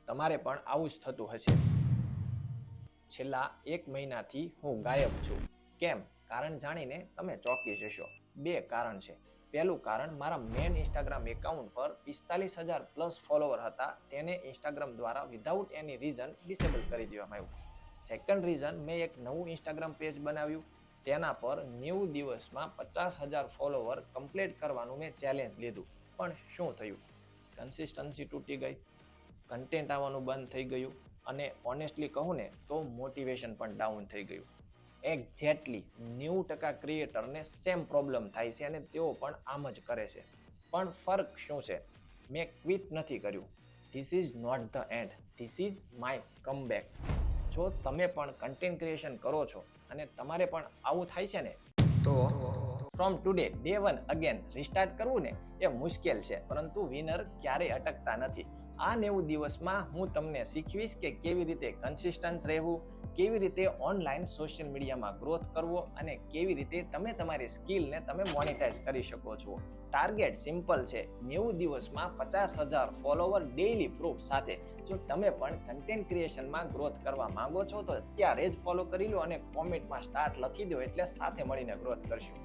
તમારે પણ આવું જ થતું હશે. છેલ્લા 1 મહિનાથી હું ગાયબ છું. કેમ? કારણ જાણીને તમે ચોંકી જશો. 2 કારણ છે. પહેલું કારણ, મારા મેન ઇન્સ્ટાગ્રામ એકાઉન્ટ પર 45,000 પ્લસ ફોલોવર હતા, તેને ઇન્સ્ટાગ્રામ દ્વારા વિધાઉટ એની રીઝન ડિસેબલ કરી દેવામાં આવ્યું. સેકન્ડ રીઝન, મેં એક નવું ઇન્સ્ટાગ્રામ પેજ બનાવ્યું, તેના પર 90 દિવસમાં 50,000 ફોલોવર કમ્પ્લીટ કરવાનું મેં ચેલેન્જ લીધું. પણ શું થયું? કન્સિસ્ટન્સી તૂટી ગઈ, કન્ટેન્ટ આવવાનું બંધ થઈ ગયું, અને ઓનેસ્ટલી કહું ને તો મોટિવેશન પણ ડાઉન થઈ ગયું. એક્ઝેક્ટલી 90% ક્રિએટરને સેમ પ્રોબ્લેમ થાય છે અને તેઓ પણ આમ જ કરે છે. પણ ફરક શું છે? મેં ક્વિટ નથી કર્યું. This is not the end, this is my comeback. જો તમે પણ કન્ટેન્ટ ક્રિએશન કરો છો અને તમારે પણ આવું થાય છે ને, તો from today day 1 again restart કરવું ને એ મુશ્કેલ છે, પરંતુ વિનર ક્યારેય અટકતા નથી. આ 90 દિવસમાં હું તમને શીખવીશ કે કેવી રીતે કન્સિસ્ટન્સ રહેવું, કેવી રીતે ઓનલાઈન સોશિયલ મીડિયામાં ગ્રોથ કરવો અને કેવી રીતે તમે તમારી સ્કિલને તમે મોનેટાઈઝ કરી શકો છો. ટાર્ગેટ સિમ્પલ છે, 90 દિવસમાં 50,000 ફોલોવર ડેઇલી પ્રૂફ સાથે. જો તમે પણ કન્ટેન્ટ ક્રિએશનમાં ગ્રોથ કરવા માંગો છો તો અત્યારે જ ફોલો કરી લો અને કોમેન્ટમાં સ્ટાર્ટ લખી દો, એટલે સાથે મળીને ગ્રોથ કરશું.